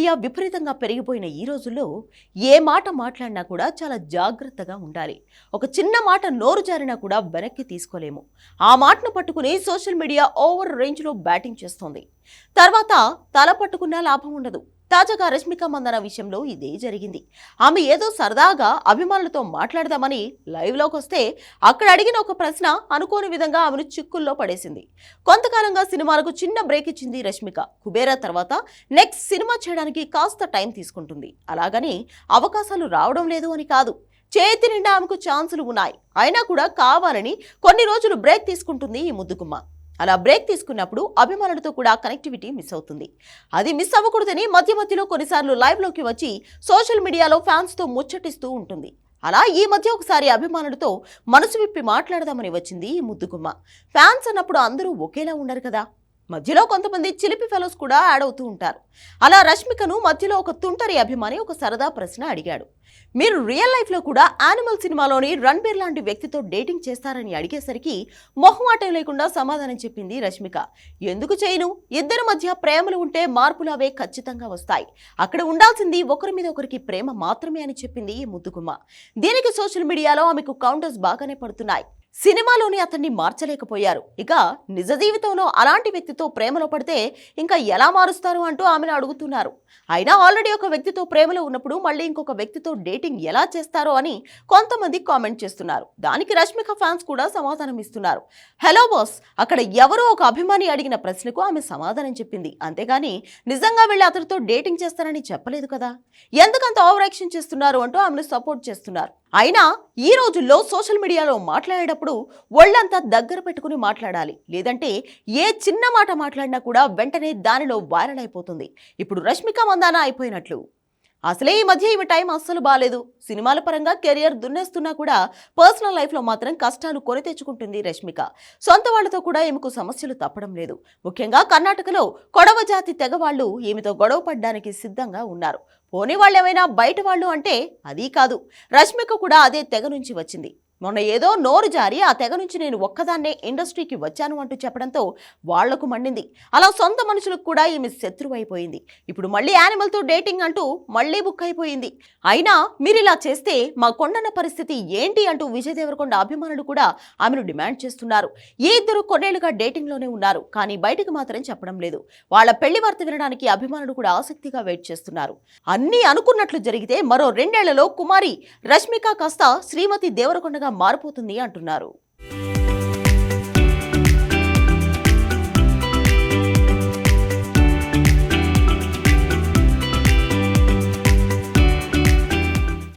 Media విపరీతంగా పెరిగిపోయిన ఈ రోజుల్లో ఏ మాట మాట్లాడినా కూడా చాలా జాగ్రత్తగా ఉండాలి. ఒక చిన్న మాట నోరు జారినా కూడా వెనక్కి తీసుకోలేము. ఆ మాటను పట్టుకుని సోషల్ మీడియా ఓవర్ రేంజ్లో బ్యాటింగ్ చేస్తోంది. తర్వాత తల పట్టుకున్నా లాభం ఉండదు. తాజాగా రష్మిక మందన విషయంలో ఇదే జరిగింది. ఆమె ఏదో సరదాగా అభిమానులతో మాట్లాడదామని లైవ్లోకి వస్తే అక్కడ అడిగిన ఒక ప్రశ్న అనుకోని విధంగా ఆమెను చిక్కుల్లో పడేసింది. కొంతకాలంగా సినిమాలకు చిన్న బ్రేక్ ఇచ్చింది రష్మిక. కుబేరా తర్వాత నెక్స్ట్ సినిమా చేయడానికి కాస్త టైం తీసుకుంటుంది. అలాగని అవకాశాలు రావడం లేదు అని కాదు. చేతి నిండా ఆమెకు ఛాన్సులు ఉన్నాయి. అయినా కూడా కావాలని కొన్ని రోజులు బ్రేక్ తీసుకుంటుంది ఈ ముద్దుగుమ్మ. అలా బ్రేక్ తీసుకున్నప్పుడు అభిమానులతో కూడా కనెక్టివిటీ మిస్ అవుతుంది. అది మిస్ అవ్వకూడదని మధ్య మధ్యలో కొన్నిసార్లు లైవ్లోకి వచ్చి సోషల్ మీడియాలో ఫ్యాన్స్తో ముచ్చటిస్తూ ఉంటుంది. అలా ఈ మధ్య ఒకసారి అభిమానులతో మనసు విప్పి మాట్లాడదామని వచ్చింది ఈ ముద్దుగుమ్మ. ఫ్యాన్స్ అన్నప్పుడు అందరూ ఒకేలా ఉండరు కదా. మధ్యలో కొంతమంది చిలిపి ఫెలోస్ కూడా యాడ్ అవుతూ ఉంటారు. అలా రష్మికను మధ్యలో ఒక తుంటరి అభిమాని ఒక సరదా ప్రశ్న అడిగాడు. మీరు రియల్ లైఫ్లో కూడా యానిమల్ సినిమాలోని రణబీర్ లాంటి వ్యక్తితో డేటింగ్ చేస్తారని అడిగేసరికి మొహమాటం లేకుండా సమాధానం చెప్పింది రష్మిక. ఎందుకు చేయను? ఇద్దరి మధ్య ప్రేమలు ఉంటే మార్పులు అవే ఖచ్చితంగా వస్తాయి. అక్కడ ఉండాల్సింది ఒకరి మీద ఒకరికి ప్రేమ మాత్రమే అని చెప్పింది ఈ ముద్దుగుమ్మ. దీనికి సోషల్ మీడియాలో ఆమెకు కౌంటర్స్ బాగానే పడుతున్నాయి. సినిమాలోని అతన్ని మార్చలేకపోయారు, ఇక నిజ జీవితంలో అలాంటి వ్యక్తితో ప్రేమలో పడితే ఇంకా ఎలా మారుస్తారు అంటూ ఆమెను అడుగుతున్నారు. అయినా ఆల్రెడీ ఒక వ్యక్తితో ప్రేమలో ఉన్నప్పుడు మళ్ళీ ఇంకొక వ్యక్తితో డేటింగ్ ఎలా చేస్తారో అని కొంతమంది కామెంట్ చేస్తున్నారు. దానికి రష్మిక ఫ్యాన్స్ కూడా సమాధానం ఇస్తున్నారు. హలో బాస్, అక్కడ ఎవరో ఒక అభిమాని అడిగిన ప్రశ్నకు ఆమె సమాధానం చెప్పింది. అంతేగాని నిజంగా వెళ్ళి అతనితో డేటింగ్ చేస్తారని చెప్పలేదు కదా. ఎందుకంత ఓవర్ యాక్షన్ చేస్తున్నారు అంటూ ఆమెను సపోర్ట్ చేస్తున్నారు. అయినా ఈ రోజుల్లో సోషల్ మీడియాలో మాట్లాడేటప్పుడు ఒళ్ళంతా దగ్గర పెట్టుకుని మాట్లాడాలి. లేదంటే ఏ చిన్న మాట మాట్లాడినా కూడా వెంటనే దానిలో వైరల్ అయిపోతుంది. ఇప్పుడు రష్మిక మందాన అయిపోయినట్లు. అసలే ఈ మధ్య ఈమె టైం అస్సలు బాలేదు. సినిమాల పరంగా కెరియర్ దున్నేస్తున్నా కూడా పర్సనల్ లైఫ్లో మాత్రం కష్టాలు కొని తెచ్చుకుంటుంది రష్మిక. సొంత వాళ్లతో కూడా ఈమెకు సమస్యలు తప్పడం లేదు. ముఖ్యంగా కర్ణాటకలో కొడవ జాతి తెగ వాళ్ళు ఈమెతో గొడవ పడ్డానికి సిద్ధంగా ఉన్నారు. పోనీ వాళ్ళేమైనా బయట వాళ్ళు అంటే అదీ కాదు. రష్మిక కూడా అదే తెగ నుంచి వచ్చింది. మొన్న ఏదో నోరు జారి ఆ తెగ నుంచి నేను ఒక్కదాన్నే ఇండస్ట్రీకి వచ్చాను అంటూ చెప్పడంతో వాళ్లకు మండింది. అలా సొంత మనుషులకు కూడా ఈమె శత్రువు అయిపోయింది. ఇప్పుడు మళ్ళీ యానిమల్తో డేటింగ్ అంటూ మళ్ళీ బుక్ అయిపోయింది. అయినా మీరిలా చేస్తే మా కొండన్న పరిస్థితి ఏంటి అంటూ విజయ్ దేవరకొండ అభిమానులు కూడా ఆమెను డిమాండ్ చేస్తున్నారు. ఈ ఇద్దరు కొన్నేళ్లుగా డేటింగ్లోనే ఉన్నారు, కానీ బయటకు మాత్రం చెప్పడం లేదు. వాళ్ళ పెళ్లి వార్త వినడానికి అభిమానులు కూడా ఆసక్తిగా వెయిట్ చేస్తున్నారు. అన్నీ అనుకున్నట్లు జరిగితే మరో 2 ఏళ్లలో కుమారి రష్మిక కాస్త శ్రీమతి దేవరకొండగా మారిపోతుంది అంటున్నారు.